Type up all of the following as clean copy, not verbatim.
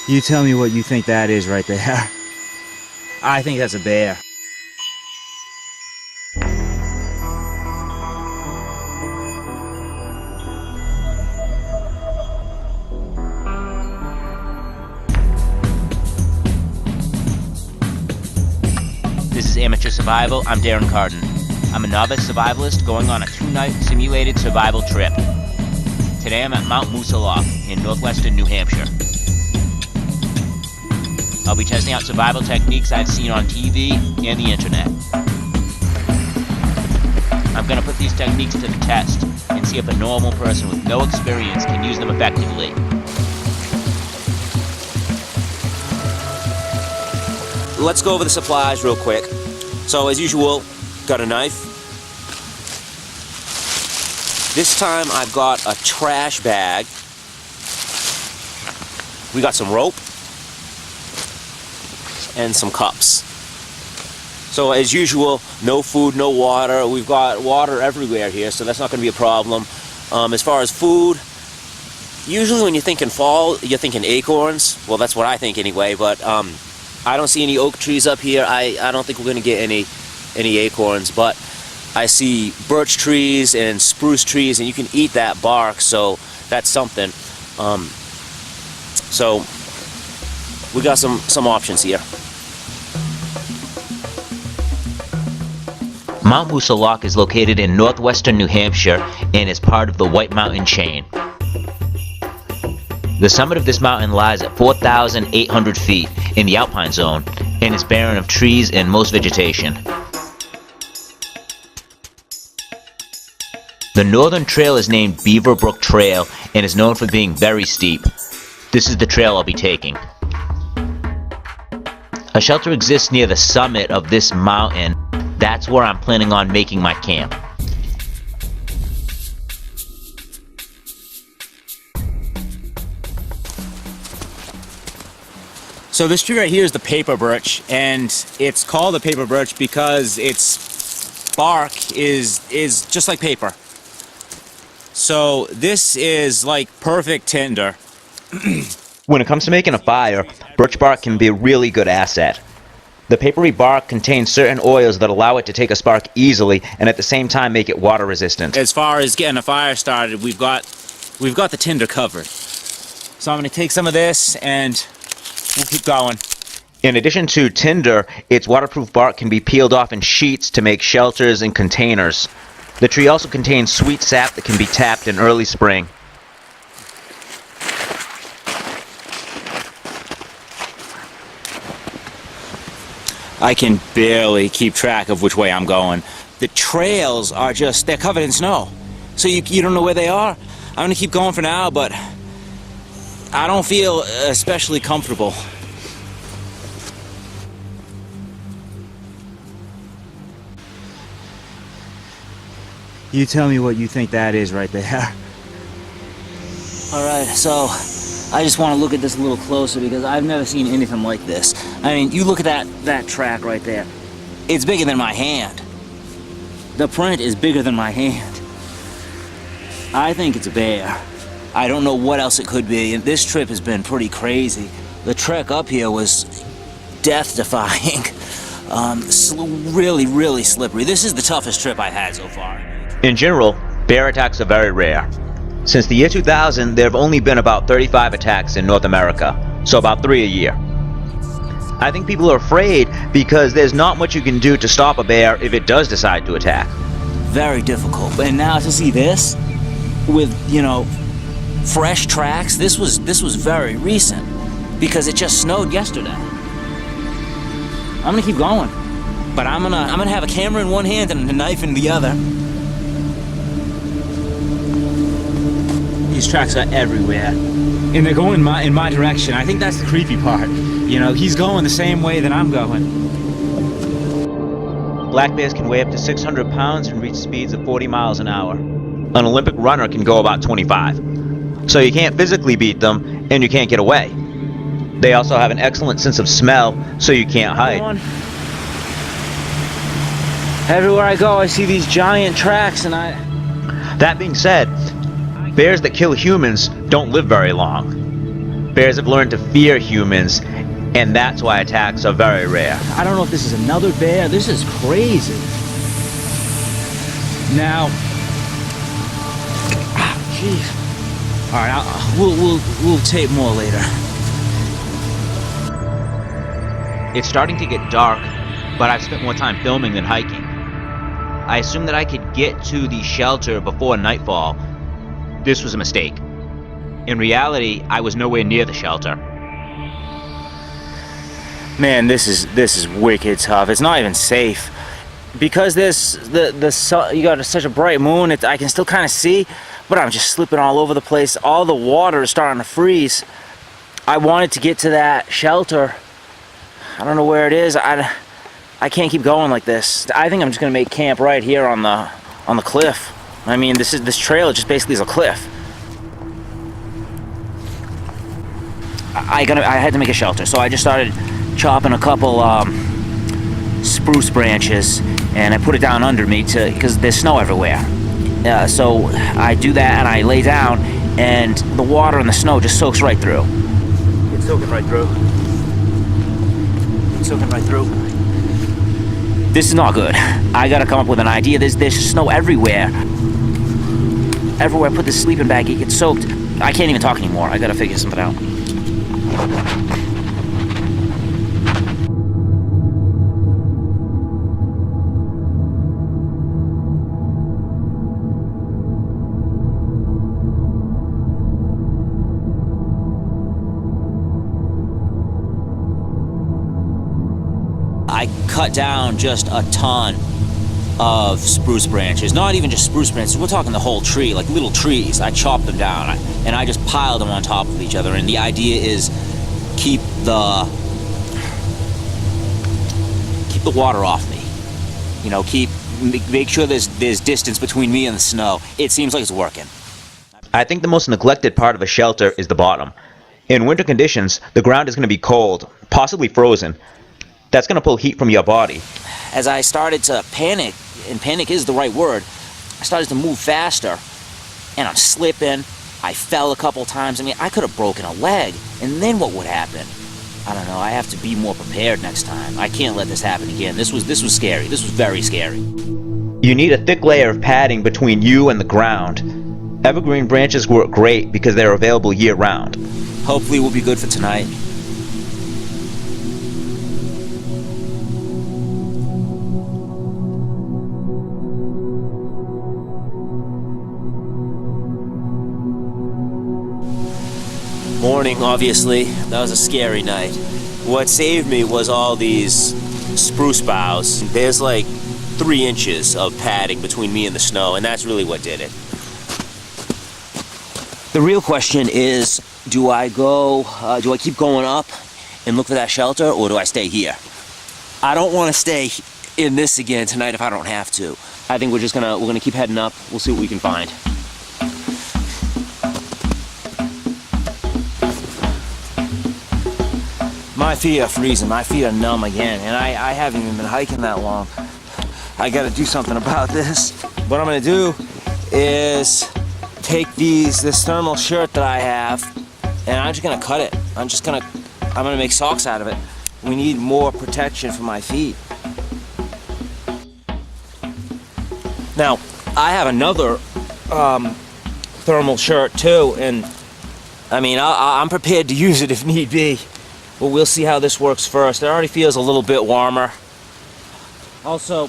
You tell me what you think that is right there. I think that's a bear. This is Amateur Survival. I'm Darin Cardin. I'm a novice survivalist going on a 2-night simulated survival trip. Today I'm at Mount Mousilauke in northwestern New Hampshire. I'll be testing out survival techniques I've seen on TV and the internet. I'm going to put these techniques to the test and see if a normal person with no experience can use them effectively. Let's go over the supplies real quick. So as usual, got a knife. This time I've got a trash bag. We got some rope and some cups. So as usual, no food, no water. We've got water everywhere here, so that's not going to be a problem. As far as food, usually when you're thinking fall, you're thinking acorns. Well, that's what I think anyway, but I don't see any oak trees up here. I don't think we're going to get any acorns, but I see birch trees and spruce trees, and you can eat that bark, so that's something. So we got some options here. Mount Mousilauke is located in northwestern New Hampshire and is part of the White Mountain chain. The summit of this mountain lies at 4,800 feet in the alpine zone and is barren of trees and most vegetation. The northern trail is named Beaver Brook Trail and is known for being very steep. This is the trail I'll be taking. A shelter exists near the summit of this mountain. That's where I'm planning on making my camp. So this tree right here is the paper birch, and it's called the paper birch because its bark is just like paper. So this is like perfect tinder. When it comes to making a fire, birch bark can be a really good asset. The papery bark contains certain oils that allow it to take a spark easily and at the same time make it water resistant. As far as getting a fire started, we've got the tinder covered. So I'm going to take some of this and we'll keep going. In addition to tinder, its waterproof bark can be peeled off in sheets to make shelters and containers. The tree also contains sweet sap that can be tapped in early spring. I can barely keep track of which way I'm going. The trails are they're covered in snow. So you don't know where they are. I'm going to keep going for now, but I don't feel especially comfortable. You tell me what you think that is right there. Alright, so I just want to look at this a little closer because I've never seen anything like this. I mean, you look at that track right there. It's bigger than my hand. The print is bigger than my hand. I think it's a bear. I don't know what else it could be, and this trip has been pretty crazy. The trek up here was death-defying. Really, really slippery. This is the toughest trip I've had so far. In general, bear attacks are very rare. Since the year 2000, there have only been about 35 attacks in North America, so about 3 a year. I think people are afraid because there's not much you can do to stop a bear if it does decide to attack. Very difficult. And now to see this with, fresh tracks, this was very recent because it just snowed yesterday. I'm gonna keep going, but I'm gonna have a camera in one hand and a knife in the other. These tracks are everywhere, and they're going in my direction. I think that's the creepy part. He's going the same way that I'm going. Black bears can weigh up to 600 pounds and reach speeds of 40 miles an hour. An Olympic runner can go about 25. So you can't physically beat them, and you can't get away. They also have an excellent sense of smell, so you can't hide. Everywhere I go, I see these giant tracks, and That being said, bears that kill humans don't live very long. Bears have learned to fear humans, and that's why attacks are very rare. I don't know if this is another bear. This is crazy. Now, jeez. All right, we'll tape more later. It's starting to get dark, but I've spent more time filming than hiking. I assumed that I could get to the shelter before nightfall. This was a mistake. In reality, I was nowhere near the shelter. Man, this is wicked tough. It's not even safe because there's the sun. You got such a bright moon. I can still kind of see, but I'm just slipping all over the place. All the water is starting to freeze. I wanted to get to that shelter. I don't know where it is. I can't keep going like this. I think I'm just gonna make camp right here on the cliff. I mean, this trail just basically is a cliff. I had to make a shelter, so I just started chopping a couple spruce branches, and I put it down under me because there's snow everywhere. So I do that, and I lay down, and the water and the snow just soaks right through. It's soaking right through. It's soaking right through. This is not good. I gotta come up with an idea. There's snow everywhere. Everywhere I put this sleeping bag, it gets soaked. I can't even talk anymore. I gotta figure something out. I cut down just a ton of spruce branches. Not even just spruce branches, we're talking the whole tree, like little trees. I chopped them down and I just piled them on top of each other, and the idea is keep the water off me. You know, make sure there's distance between me and the snow. It seems like it's working. I think the most neglected part of a shelter is the bottom. In winter conditions, the ground is going to be cold, possibly frozen. That's going to pull heat from your body. As I started to panic, and panic is the right word, I started to move faster, and I'm slipping. I fell a couple times. I mean, I could have broken a leg, and then what would happen? I don't know. I have to be more prepared next time. I can't let this happen again. This was scary. This was very scary. You need a thick layer of padding between you and the ground. Evergreen branches work great because they're available year-round. Hopefully we'll be good for tonight. Morning, obviously. That was a scary night. What saved me was all these spruce boughs. There's like 3 inches of padding between me and the snow, and that's really what did it. The real question is, do I keep going up and look for that shelter, or do I stay here? I don't want to stay in this again tonight if I don't have to. I think we're gonna keep heading up. We'll see what we can find. My feet are freezing, my feet are numb again, and I haven't even been hiking that long. I gotta do something about this. What I'm gonna do is take this thermal shirt that I have, and I'm just gonna cut it. I'm gonna make socks out of it. We need more protection for my feet. Now, I have another thermal shirt too, and I mean, I'm prepared to use it if need be. But we'll see how this works first. It already feels a little bit warmer. Also,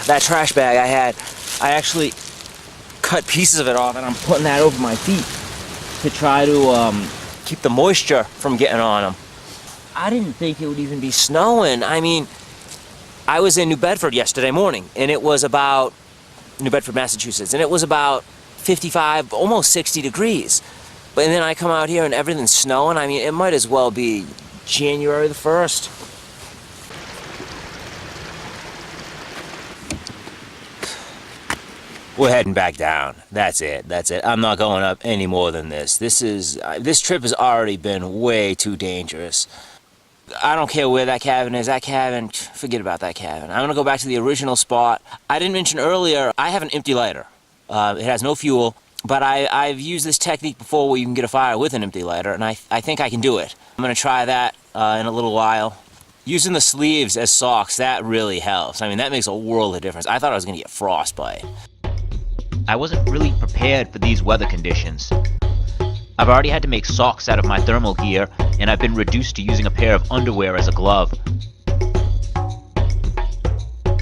that trash bag I actually cut pieces of it off, and I'm putting that over my feet to try to keep the moisture from getting on them. I didn't think it would even be snowing. I mean, I was in New Bedford yesterday morning, and it was about New Bedford, Massachusetts, and it was about 55, almost 60 degrees. But then I come out here and everything's snowing. I mean, it might as well be January the 1st. We're heading back down. That's it. I'm not going up any more than this. This trip has already been way too dangerous. I don't care where that cabin is. That cabin, forget about that cabin. I'm gonna go back to the original spot. I didn't mention earlier, I have an empty lighter. It has no fuel. But I've used this technique before where you can get a fire with an empty lighter, and I think I can do it. I'm going to try that in a little while. Using the sleeves as socks, that really helps. I mean, that makes a world of difference. I thought I was going to get frostbite. I wasn't really prepared for these weather conditions. I've already had to make socks out of my thermal gear, and I've been reduced to using a pair of underwear as a glove.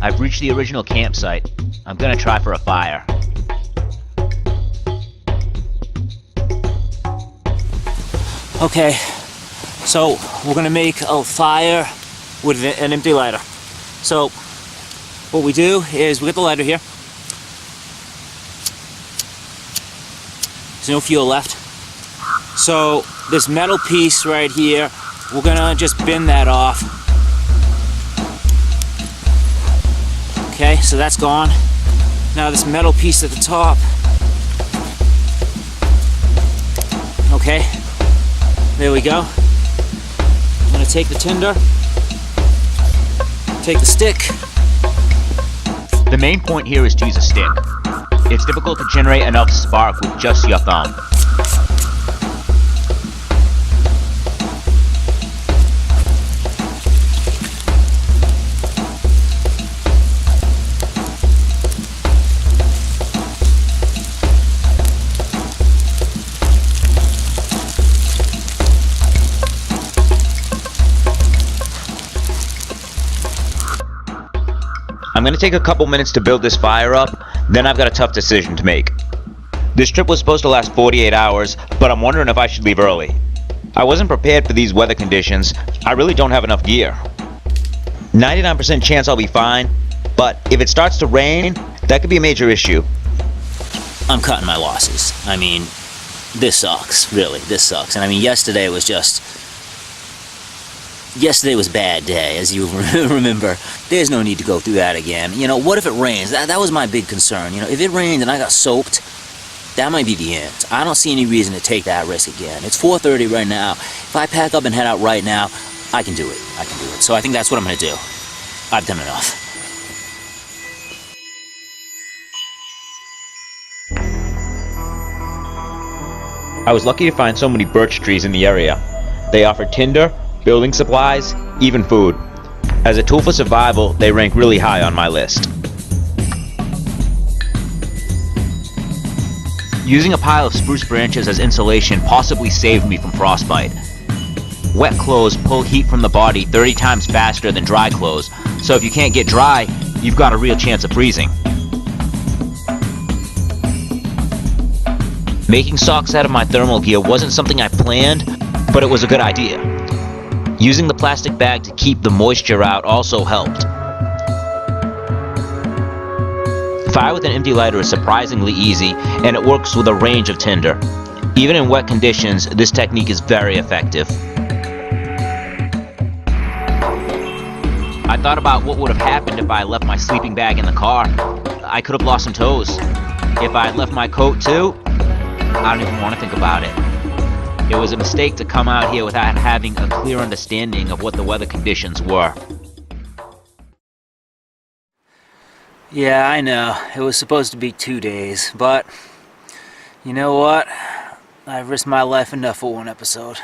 I've reached the original campsite. I'm gonna try for a fire. Okay, so we're gonna make a fire with an empty lighter. So what we do is we get the lighter here. There's no fuel left. So this metal piece right here, we're gonna just bend that off. Okay, so that's gone. Now this metal piece at the top. Okay, there we go. I'm gonna take the tinder, take the stick. The main point here is to use a stick. It's difficult to generate enough spark with just your thumb. I'm going to take a couple minutes to build this fire up, then I've got a tough decision to make. This trip was supposed to last 48 hours, but I'm wondering if I should leave early. I wasn't prepared for these weather conditions. I really don't have enough gear. 99% chance I'll be fine, but if it starts to rain, that could be a major issue. I'm cutting my losses. I mean, this sucks, really, this sucks. And I mean, yesterday was a bad day, as you remember. There's no need to go through that again. You know, what if it rains? That was my big concern. You know, if it rained and I got soaked, that might be the end. I don't see any reason to take that risk again. It's 4:30 right now. If I pack up and head out right now, I can do it. I can do it. So I think that's what I'm going to do. I've done enough. I was lucky to find so many birch trees in the area. They offered tinder, building supplies, even food. As a tool for survival, they rank really high on my list. Using a pile of spruce branches as insulation possibly saved me from frostbite. Wet clothes pull heat from the body 30 times faster than dry clothes, so if you can't get dry, you've got a real chance of freezing. Making socks out of my thermal gear wasn't something I planned, but it was a good idea. Using the plastic bag to keep the moisture out also helped. Fire with an empty lighter is surprisingly easy, and it works with a range of tinder. Even in wet conditions, this technique is very effective. I thought about what would have happened if I left my sleeping bag in the car. I could have lost some toes. If I had left my coat too, I don't even want to think about it. It was a mistake to come out here without having a clear understanding of what the weather conditions were. Yeah, I know. It was supposed to be 2 days, but you know what? I've risked my life enough for one episode.